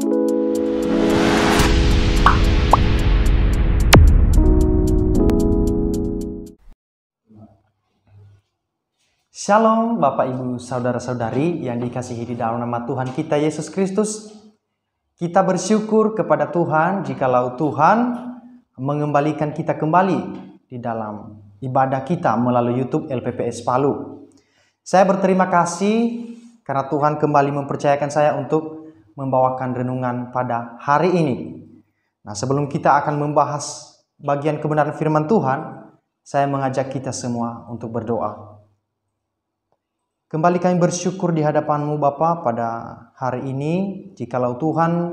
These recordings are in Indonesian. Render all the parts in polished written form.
Shalom Bapak Ibu Saudara-saudari yang dikasihi di dalam nama Tuhan kita Yesus Kristus. Kita bersyukur kepada Tuhan jikalau Tuhan mengembalikan kita kembali di dalam ibadah kita melalui YouTube LPPS Palu. Saya berterima kasih karena Tuhan kembali mempercayakan saya untuk membawakan renungan pada hari ini. Nah, sebelum kita akan membahas bagian kebenaran firman Tuhan, saya mengajak kita semua untuk berdoa. Kembali kami bersyukur di hadapan-Mu Bapa pada hari ini, jikalau Tuhan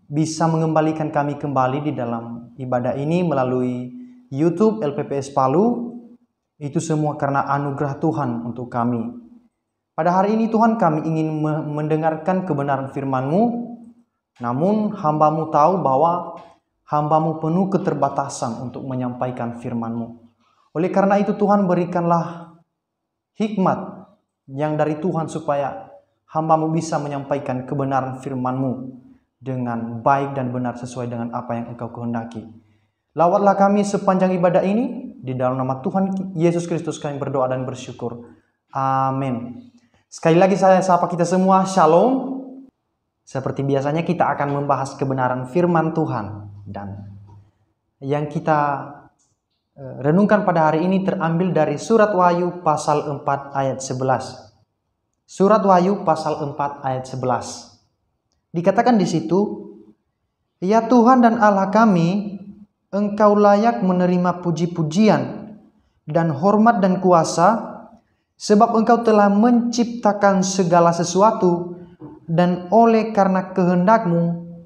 bisa mengembalikan kami kembali di dalam ibadah ini melalui YouTube LPPS Palu, itu semua karena anugerah Tuhan untuk kami. Pada hari ini Tuhan, kami ingin mendengarkan kebenaran firman-Mu, namun hamba-Mu tahu bahwa hamba-Mu penuh keterbatasan untuk menyampaikan firman-Mu. Oleh karena itu Tuhan, berikanlah hikmat yang dari Tuhan supaya hamba-Mu bisa menyampaikan kebenaran firman-Mu dengan baik dan benar sesuai dengan apa yang Engkau kehendaki. Lawatlah kami sepanjang ibadah ini, di dalam nama Tuhan Yesus Kristus kami berdoa dan bersyukur. Amin. Sekali lagi saya sapa kita semua, Shalom. Seperti biasanya kita akan membahas kebenaran firman Tuhan, dan yang kita renungkan pada hari ini terambil dari surat Wahyu pasal 4 ayat 11. Surat Wahyu pasal 4 ayat 11. Dikatakan di situ, "Ya Tuhan dan Allah kami, Engkau layak menerima puji-pujian dan hormat dan kuasa, sebab Engkau telah menciptakan segala sesuatu, dan oleh karena kehendak-Mu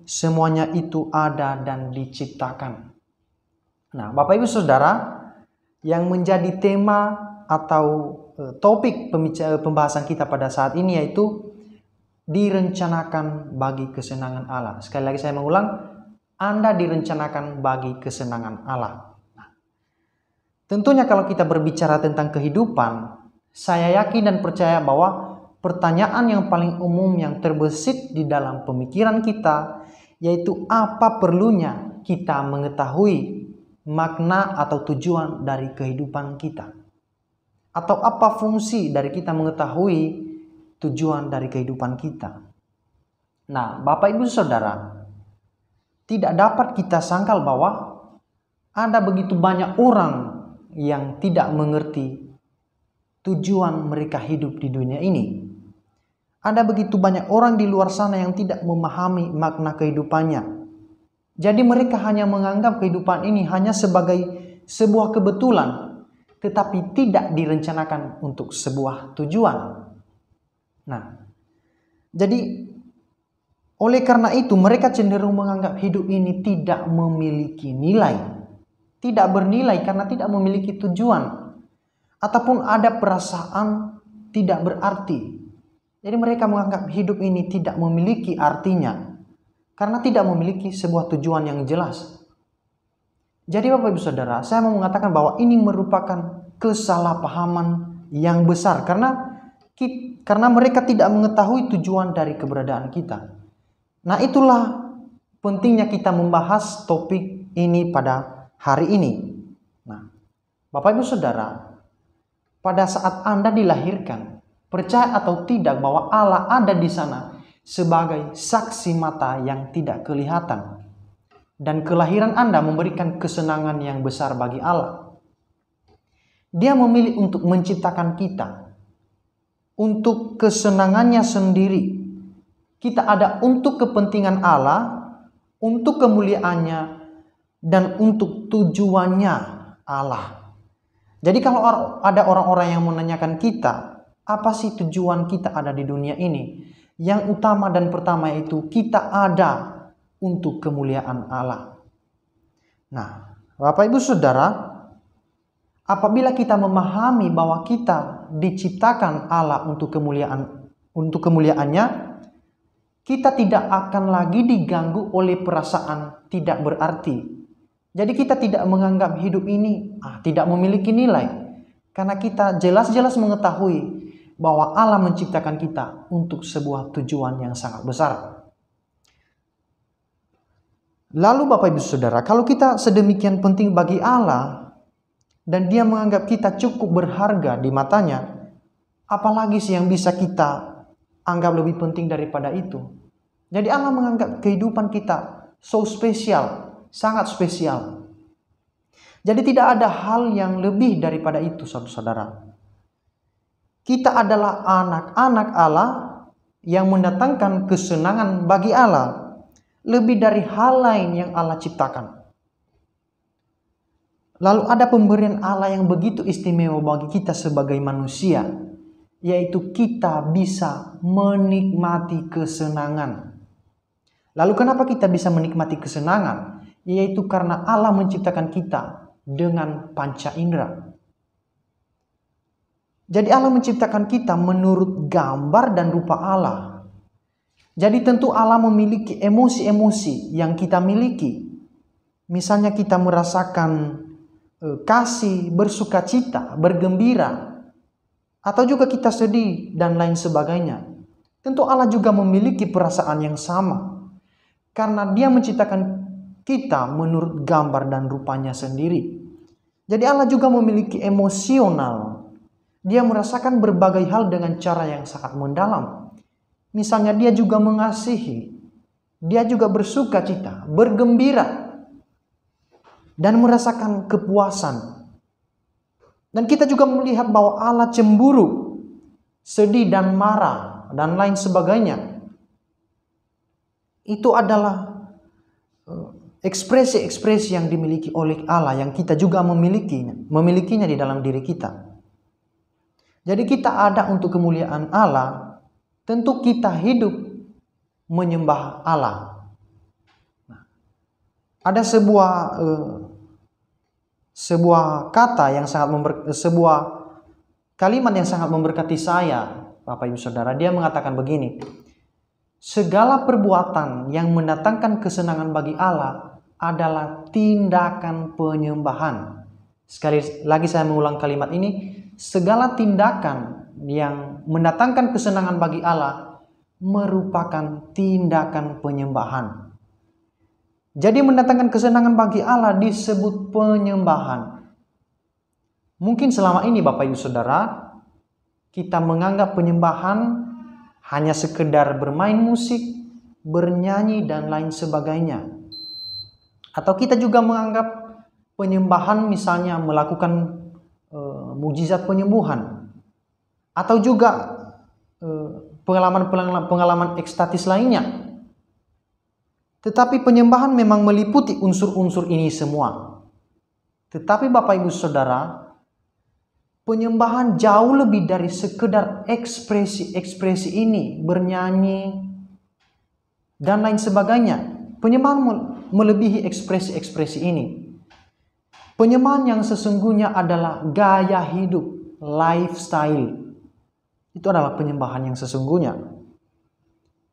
semuanya itu ada dan diciptakan." Nah, Bapak Ibu Saudara, yang menjadi tema atau topik pembahasan kita pada saat ini yaitu direncanakan bagi kesenangan Allah. Sekali lagi saya mengulang, Anda direncanakan bagi kesenangan Allah. Nah, tentunya kalau kita berbicara tentang kehidupan, saya yakin dan percaya bahwa pertanyaan yang paling umum yang terbesit di dalam pemikiran kita yaitu apa perlunya kita mengetahui makna atau tujuan dari kehidupan kita, atau apa fungsi dari kita mengetahui tujuan dari kehidupan kita. Nah, Bapak Ibu Saudara, tidak dapat kita sangkal bahwa ada begitu banyak orang yang tidak mengerti tujuan mereka hidup di dunia ini. Ada begitu banyak orang di luar sana yang tidak memahami makna kehidupannya. Jadi mereka hanya menganggap kehidupan ini hanya sebagai sebuah kebetulan, tetapi tidak direncanakan untuk sebuah tujuan. Nah, jadi oleh karena itu mereka cenderung menganggap hidup ini tidak memiliki nilai, tidak bernilai karena tidak memiliki tujuan, ataupun ada perasaan tidak berarti. Jadi mereka menganggap hidup ini tidak memiliki artinya, karena tidak memiliki sebuah tujuan yang jelas. Jadi Bapak Ibu Saudara, saya mau mengatakan bahwa ini merupakan kesalahpahaman yang besar. Karena mereka tidak mengetahui tujuan dari keberadaan kita. Nah, itulah pentingnya kita membahas topik ini pada hari ini. Nah, Bapak Ibu Saudara, pada saat Anda dilahirkan, percaya atau tidak bahwa Allah ada di sana sebagai saksi mata yang tidak kelihatan. Dan kelahiran Anda memberikan kesenangan yang besar bagi Allah. Dia memilih untuk menciptakan kita untuk kesenangannya sendiri. Kita ada untuk kepentingan Allah, untuk kemuliaannya, dan untuk tujuannya Allah. Jadi kalau ada orang-orang yang menanyakan kita, apa sih tujuan kita ada di dunia ini? Yang utama dan pertama itu kita ada untuk kemuliaan Allah. Nah, Bapak Ibu Saudara, apabila kita memahami bahwa kita diciptakan Allah untuk kemuliaannya, kita tidak akan lagi diganggu oleh perasaan tidak berarti. Jadi kita tidak menganggap hidup ini tidak memiliki nilai, karena kita jelas-jelas mengetahui bahwa Allah menciptakan kita untuk sebuah tujuan yang sangat besar. Lalu Bapak Ibu Saudara, kalau kita sedemikian penting bagi Allah dan Dia menganggap kita cukup berharga di matanya, apalagi sih yang bisa kita anggap lebih penting daripada itu? Jadi Allah menganggap kehidupan kita so spesial, sangat spesial. Jadi tidak ada hal yang lebih daripada itu, saudara-saudara. Kita adalah anak-anak Allah yang mendatangkan kesenangan bagi Allah lebih dari hal lain yang Allah ciptakan. Lalu ada pemberian Allah yang begitu istimewa bagi kita sebagai manusia, yaitu kita bisa menikmati kesenangan. Lalu kenapa kita bisa menikmati kesenangan? Yaitu karena Allah menciptakan kita dengan panca indera. Jadi Allah menciptakan kita menurut gambar dan rupa Allah. Jadi tentu Allah memiliki emosi-emosi yang kita miliki. Misalnya kita merasakan kasih, bersukacita, bergembira, atau juga kita sedih dan lain sebagainya. Tentu Allah juga memiliki perasaan yang sama, karena Dia menciptakan kita menurut gambar dan rupanya sendiri. Jadi Allah juga memiliki emosional. Dia merasakan berbagai hal dengan cara yang sangat mendalam. Misalnya Dia juga mengasihi, Dia juga bersukacita, bergembira, dan merasakan kepuasan. Dan kita juga melihat bahwa Allah cemburu, sedih dan marah, dan lain sebagainya. Itu adalah ekspresi-ekspresi yang dimiliki oleh Allah yang kita juga memilikinya di dalam diri kita. Jadi kita ada untuk kemuliaan Allah. Tentu kita hidup menyembah Allah. Nah, ada sebuah kata yang sebuah kalimat yang sangat memberkati saya, Bapak Ibu Saudara. Dia mengatakan begini: segala perbuatan yang mendatangkan kesenangan bagi Allah adalah tindakan penyembahan. Sekali lagi saya mengulang kalimat ini, segala tindakan yang mendatangkan kesenangan bagi Allah merupakan tindakan penyembahan. Jadi mendatangkan kesenangan bagi Allah disebut penyembahan. Mungkin selama ini Bapak Ibu Saudara, kita menganggap penyembahan hanya sekedar bermain musik, bernyanyi dan lain sebagainya. Atau kita juga menganggap penyembahan misalnya melakukan mukjizat penyembuhan. Atau juga pengalaman ekstatis lainnya. Tetapi penyembahan memang meliputi unsur-unsur ini semua. Tetapi Bapak Ibu Saudara, penyembahan jauh lebih dari sekedar ekspresi-ekspresi ini, bernyanyi dan lain sebagainya. Penyembahan melebihi ekspresi-ekspresi ini. Penyembahan yang sesungguhnya adalah gaya hidup, lifestyle. Itu adalah penyembahan yang sesungguhnya.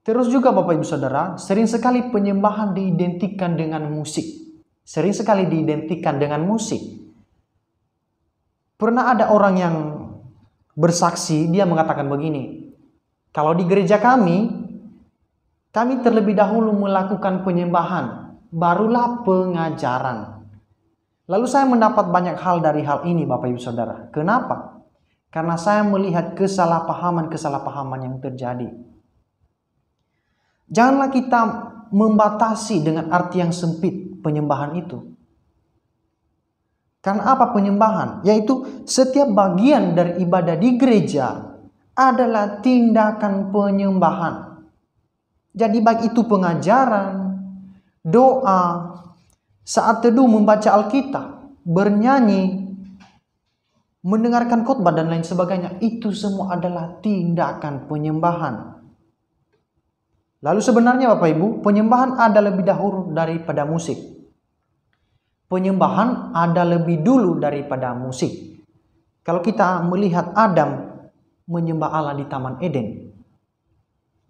Terus juga Bapak Ibu Saudara, sering sekali penyembahan diidentikan dengan musik. Sering sekali diidentikan dengan musik. Pernah ada orang yang bersaksi, dia mengatakan begini: kalau di gereja kami terlebih dahulu melakukan penyembahan, barulah pengajaran. Lalu saya mendapat banyak hal dari hal ini Bapak Ibu Saudara. Kenapa? Karena saya melihat kesalahpahaman yang terjadi. Janganlah kita membatasi dengan arti yang sempit penyembahan itu. Karena apa penyembahan? Yaitu setiap bagian dari ibadah di gereja adalah tindakan penyembahan. Jadi baik itu pengajaran, doa, saat teduh membaca Alkitab, bernyanyi, mendengarkan khotbah dan lain sebagainya, itu semua adalah tindakan penyembahan. Lalu sebenarnya Bapak Ibu, penyembahan ada lebih dahulu daripada musik. Penyembahan ada lebih dulu daripada musik. Kalau kita melihat Adam menyembah Allah di Taman Eden.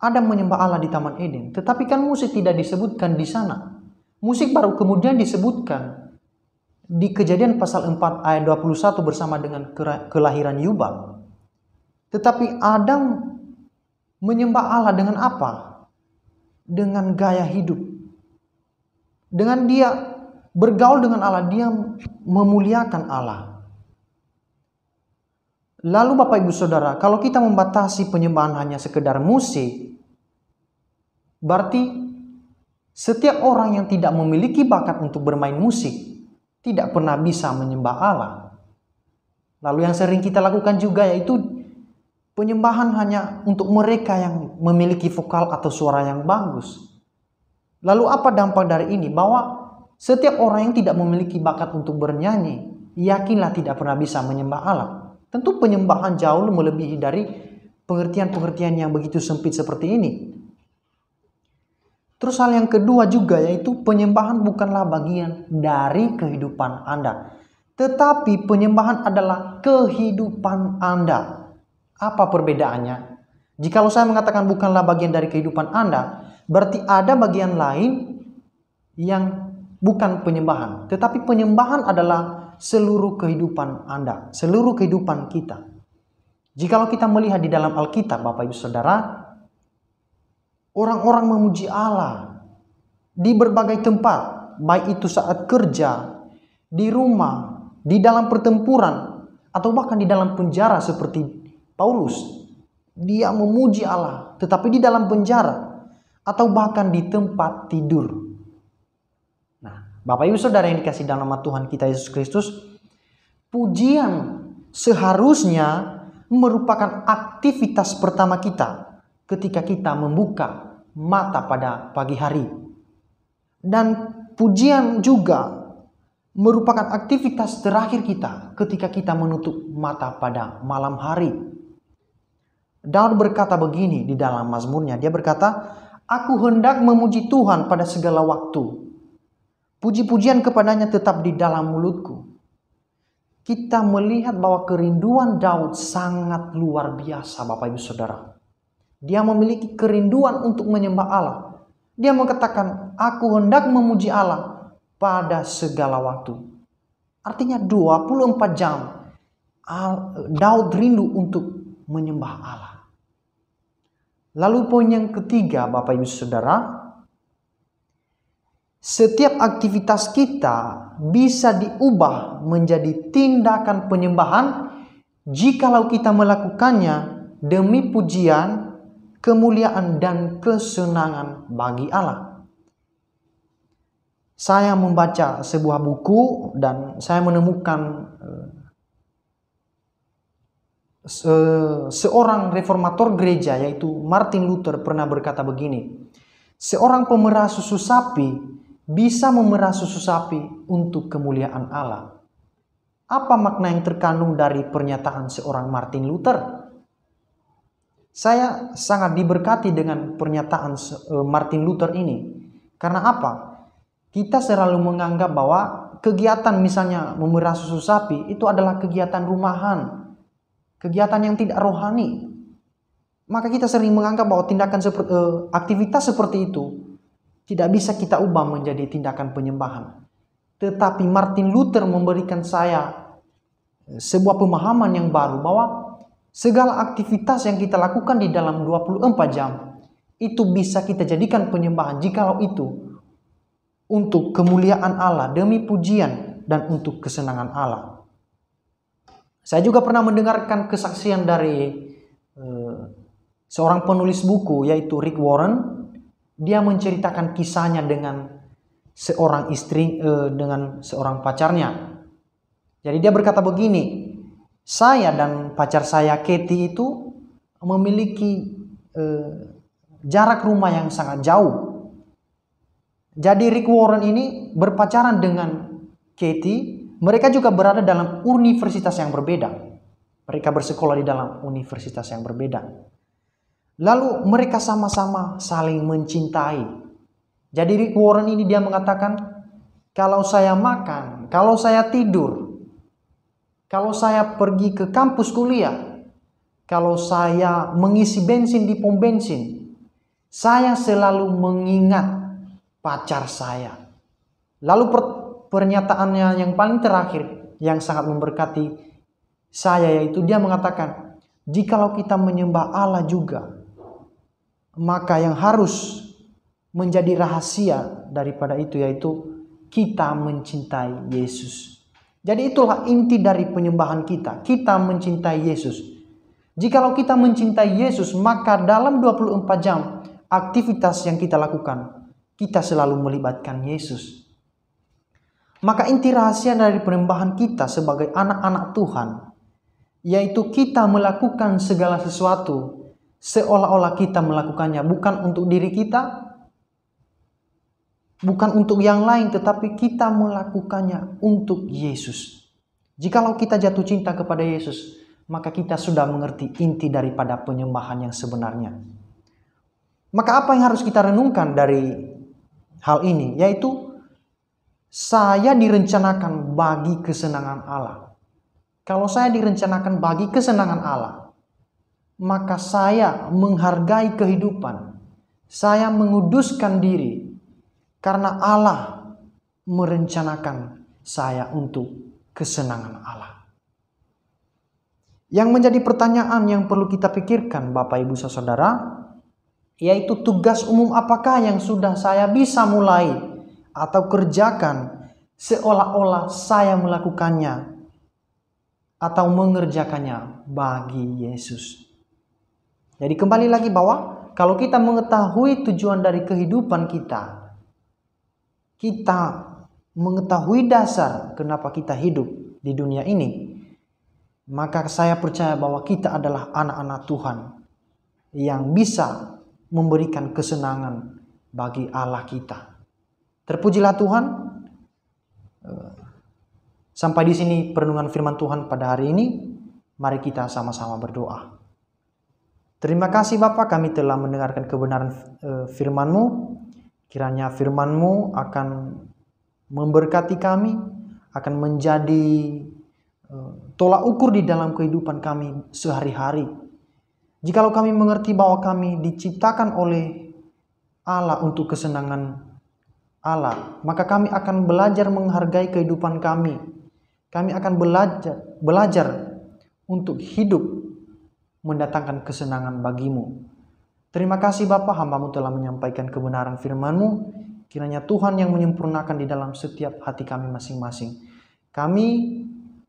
Adam menyembah Allah di Taman Eden, tetapi kan musik tidak disebutkan di sana. Musik baru kemudian disebutkan di Kejadian pasal 4 ayat 21 bersama dengan kelahiran Yubal. Tetapi Adam menyembah Allah dengan apa? Dengan gaya hidup. Dengan dia bergaul dengan Allah, dia memuliakan Allah. Lalu Bapak Ibu Saudara, kalau kita membatasi penyembahan hanya sekedar musik, berarti setiap orang yang tidak memiliki bakat untuk bermain musik tidak pernah bisa menyembah Allah. Lalu yang sering kita lakukan juga yaitu penyembahan hanya untuk mereka yang memiliki vokal atau suara yang bagus. Lalu apa dampak dari ini? Bahwa setiap orang yang tidak memiliki bakat untuk bernyanyi, yakinlah tidak pernah bisa menyembah Allah. Tentu penyembahan jauh melebihi dari pengertian-pengertian yang begitu sempit seperti ini. Terus hal yang kedua juga yaitu penyembahan bukanlah bagian dari kehidupan Anda. Tetapi penyembahan adalah kehidupan Anda. Apa perbedaannya? Jikalau saya mengatakan bukanlah bagian dari kehidupan Anda, berarti ada bagian lain yang bukan penyembahan. Tetapi penyembahan adalah seluruh kehidupan Anda, seluruh kehidupan kita. Jikalau kita melihat di dalam Alkitab, Bapak Ibu Saudara, orang-orang memuji Allah di berbagai tempat, baik itu saat kerja, di rumah, di dalam pertempuran, atau bahkan di dalam penjara seperti Paulus. Dia memuji Allah, tetapi di dalam penjara, atau bahkan di tempat tidur. Nah, Bapak Ibu Saudara yang dikasihi dalam nama Tuhan kita Yesus Kristus, pujian seharusnya merupakan aktivitas pertama kita ketika kita membuka mata pada pagi hari. Dan pujian juga merupakan aktivitas terakhir kita ketika kita menutup mata pada malam hari. Daud berkata begini di dalam Mazmurnya, dia berkata, "Aku hendak memuji Tuhan pada segala waktu. Puji-pujian kepadanya tetap di dalam mulutku." Kita melihat bahwa kerinduan Daud sangat luar biasa, Bapak Ibu Saudara. Dia memiliki kerinduan untuk menyembah Allah. Dia mengatakan, "Aku hendak memuji Allah pada segala waktu." Artinya 24 jam Daud rindu untuk menyembah Allah. Lalu poin yang ketiga, Bapak Ibu Saudara, setiap aktivitas kita bisa diubah menjadi tindakan penyembahan jikalau kita melakukannya demi pujian, kemuliaan, dan kesenangan bagi Allah. Saya membaca sebuah buku dan saya menemukan seorang reformator gereja yaitu Martin Luther pernah berkata begini, "Seorang pemerah susu sapi bisa memerah susu sapi untuk kemuliaan Allah." Apa makna yang terkandung dari pernyataan seorang Martin Luther? Saya sangat diberkati dengan pernyataan Martin Luther ini. Karena apa? Kita selalu menganggap bahwa kegiatan misalnya memerah susu sapi itu adalah kegiatan rumahan, kegiatan yang tidak rohani. Maka kita sering menganggap bahwa tindakan aktivitas seperti itu tidak bisa kita ubah menjadi tindakan penyembahan. Tetapi Martin Luther memberikan saya sebuah pemahaman yang baru bahwa segala aktivitas yang kita lakukan di dalam 24 jam itu bisa kita jadikan penyembahan jikalau itu untuk kemuliaan Allah, demi pujian, dan untuk kesenangan Allah. Saya juga pernah mendengarkan kesaksian dari seorang penulis buku yaitu Rick Warren. Dia menceritakan kisahnya dengan seorang istri, dengan seorang pacarnya. Jadi dia berkata begini, "Saya dan pacar saya Katie itu memiliki jarak rumah yang sangat jauh." Jadi Rick Warren ini berpacaran dengan Katie. Mereka juga berada dalam universitas yang berbeda. Mereka bersekolah di dalam universitas yang berbeda. Lalu mereka sama-sama saling mencintai. Jadi Rick Warren ini dia mengatakan, "Kalau saya makan, kalau saya tidur, kalau saya pergi ke kampus kuliah, kalau saya mengisi bensin di pom bensin, saya selalu mengingat pacar saya." Lalu pernyataannya yang paling terakhir yang sangat memberkati saya yaitu dia mengatakan, "Jikalau kita menyembah Allah juga, maka yang harus menjadi rahasia daripada itu, yaitu kita mencintai Yesus. Jadi itulah inti dari penyembahan kita. Kita mencintai Yesus. Jikalau kita mencintai Yesus, maka dalam 24 jam aktivitas yang kita lakukan, kita selalu melibatkan Yesus. Maka inti rahasia dari penyembahan kita sebagai anak-anak Tuhan, yaitu kita melakukan segala sesuatu seolah-olah kita melakukannya bukan untuk diri kita, bukan untuk yang lain, tetapi kita melakukannya untuk Yesus. Jikalau kita jatuh cinta kepada Yesus, maka kita sudah mengerti inti daripada penyembahan yang sebenarnya. Maka apa yang harus kita renungkan dari hal ini? Yaitu saya direncanakan bagi kesenangan Allah. Kalau saya direncanakan bagi kesenangan Allah, maka saya menghargai kehidupan. Saya menguduskan diri karena Allah merencanakan saya untuk kesenangan Allah. Yang menjadi pertanyaan yang perlu kita pikirkan, Bapak Ibu Saudara, yaitu tugas umum apakah yang sudah saya bisa mulai atau kerjakan seolah-olah saya melakukannya atau mengerjakannya bagi Yesus. Jadi kembali lagi bahwa kalau kita mengetahui tujuan dari kehidupan kita, kita mengetahui dasar kenapa kita hidup di dunia ini, maka saya percaya bahwa kita adalah anak-anak Tuhan yang bisa memberikan kesenangan bagi Allah kita. Terpujilah Tuhan. Sampai di sini perenungan firman Tuhan pada hari ini. Mari kita sama-sama berdoa. Terima kasih Bapa, kami telah mendengarkan kebenaran firman-Mu. Kiranya firman-Mu akan memberkati kami, akan menjadi tolak ukur di dalam kehidupan kami sehari-hari. Jikalau kami mengerti bahwa kami diciptakan oleh Allah untuk kesenangan Allah, maka kami akan belajar menghargai kehidupan kami. Kami akan belajar untuk hidup mendatangkan kesenangan bagimu. Terima kasih Bapa, hamba-Mu telah menyampaikan kebenaran firman-Mu. Kiranya Tuhan yang menyempurnakan di dalam setiap hati kami masing-masing.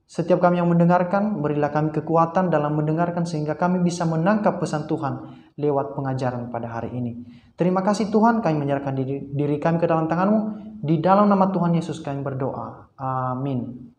Setiap kami yang mendengarkan, berilah kami kekuatan dalam mendengarkan sehingga kami bisa menangkap pesan Tuhan lewat pengajaran pada hari ini. Terima kasih Tuhan, kami menyerahkan diri kami ke dalam tangan-Mu. Di dalam nama Tuhan Yesus kami berdoa. Amin.